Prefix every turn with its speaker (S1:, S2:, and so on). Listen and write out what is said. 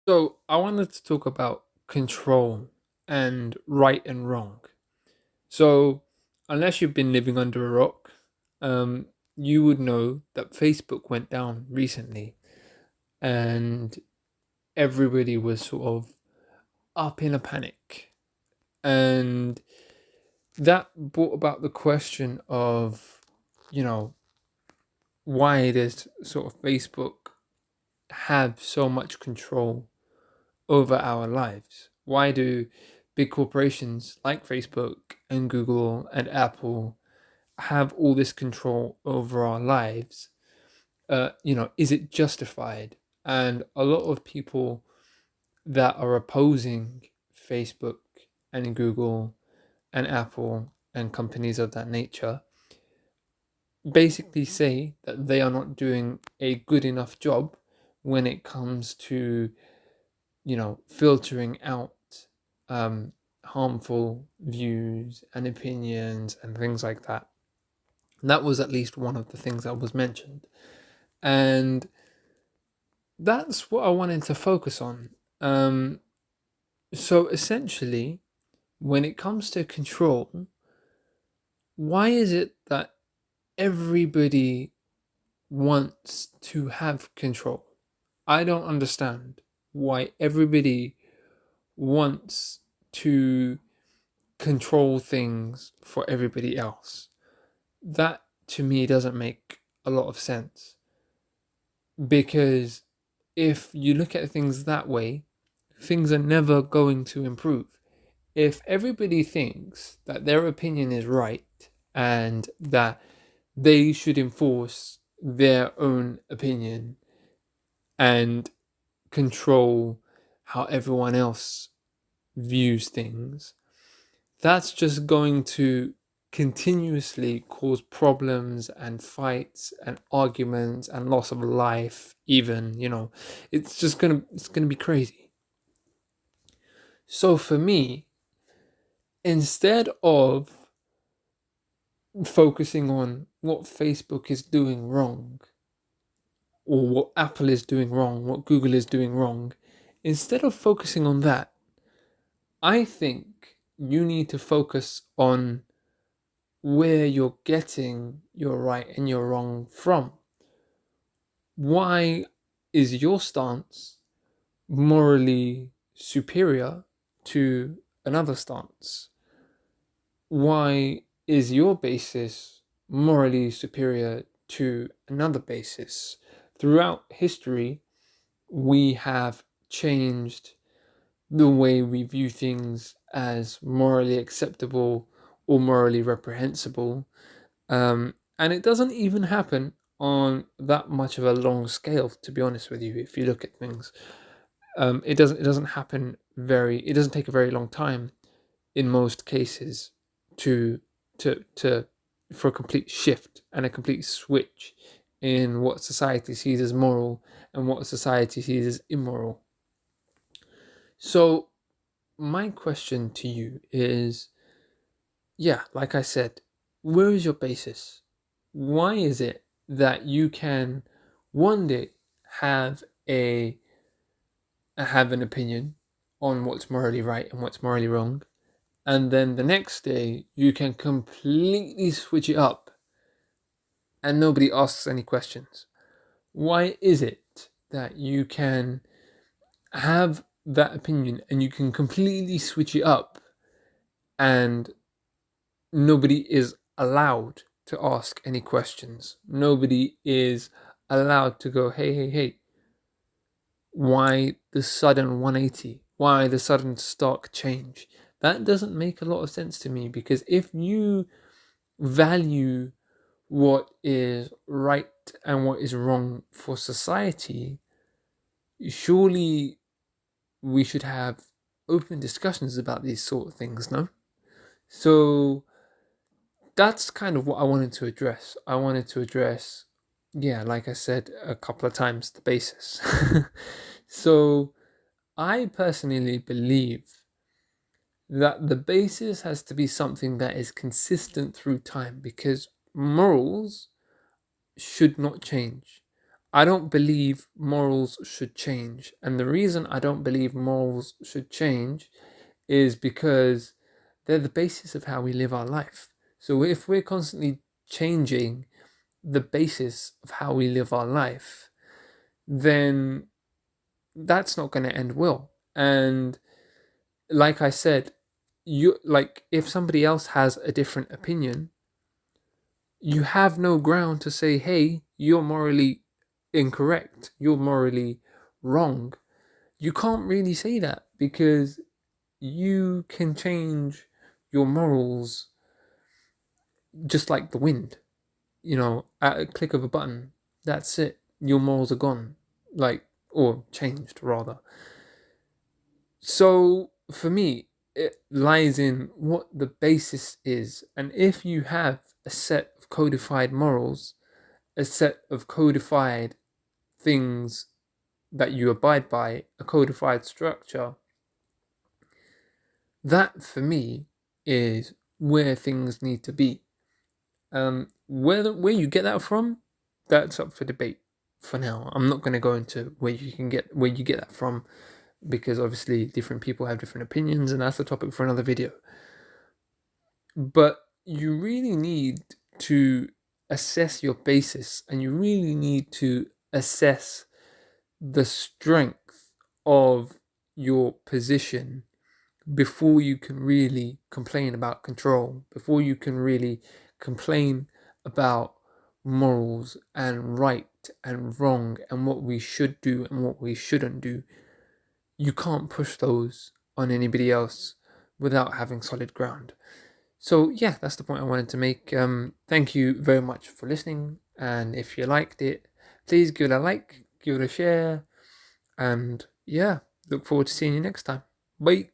S1: So I wanted to talk about control and right and wrong. So unless you've been living under a rock, um, you would know that Facebook went down recently, and everybody was sort of up in a panic, and that brought about the question of, you know, why does sort of Facebook have so much control over our lives? Why do big corporations like Facebook and Google and Apple have all this control over our lives? Is it justified? And a lot of people that are opposing Facebook and Google and Apple and companies of that nature basically say that they are not doing a good enough job when it comes to filtering out um, harmful views and opinions and things like that. And that was at least one of the things that was mentioned. And that's what I wanted to focus on. So essentially, when it comes to control, why is it that everybody wants to have control? I don't understand why everybody wants to control things for everybody else. That to me doesn't make a lot of sense, because if you look at things that way, things are never going to improve. If everybody thinks that their opinion is right and that they should enforce their own opinion and control how everyone else views things, that's just going to continuously cause problems and fights and arguments and loss of life. Even, it's gonna be crazy. So for me, instead of focusing on what Facebook is doing wrong, or what Apple is doing wrong, what Google is doing wrong, instead of focusing on that, I think you need to focus on where you're getting your right and your wrong from. Why is your stance morally superior to another stance? Why is your basis morally superior to another basis? Throughout history, we have changed the way we view things as morally acceptable or morally reprehensible. And it doesn't even happen on that much of a long scale, to be honest with you. If you look at things, it doesn't happen very. It doesn't take a very long time in most cases to to for a complete shift and a complete switch in what society sees as moral and what society sees as immoral. So my question to you is, yeah, like I said, where is your basis? Why is it that you can one day have a have an opinion on what's morally right and what's morally wrong, and then the next day you can completely switch it up and nobody asks any questions? Why is it that you can have that opinion and you can completely switch it up and nobody is allowed to ask any questions? Nobody is allowed to go, hey, hey, hey, why the sudden 180? Why the sudden stark change? That doesn't make a lot of sense to me, because if you value what is right and what is wrong for society, surely we should have open discussions about these sort of things, no? So that's kind of what I wanted to address. I wanted to address, yeah, like I said a couple of times, the basis. So I personally believe that the basis has to be something that is consistent through time, because morals should not change. I don't believe morals should change. And the reason I don't believe morals should change is because they're the basis of how we live our life. So if we're constantly changing the basis of how we live our life, then that's not going to end well. And like I said, if somebody else has a different opinion, you have no ground to say, hey, you're morally incorrect, you're morally wrong. You can't really say that, because you can change your morals just like the wind. At a click of a button, that's it. Your morals are gone, or changed rather. So for me, it lies in what the basis is. And if you have a set of codified morals, a set of codified things that you abide by, a codified structure, that for me is where things need to be. Where you get that from, that's up for debate. For now, I'm not going to go into where you get that from, because obviously different people have different opinions, and that's a topic for another video. But you really need to assess your basis, and you really need to assess the strength of your position before you can really complain about control, before you can really complain about morals and right and wrong and what we should do and what we shouldn't do. You can't push those on anybody else without having solid ground. So yeah, that's the point I wanted to make. Thank you very much for listening, and if you liked it, please give it a like, give it a share, and yeah, look forward to seeing you next time. Bye.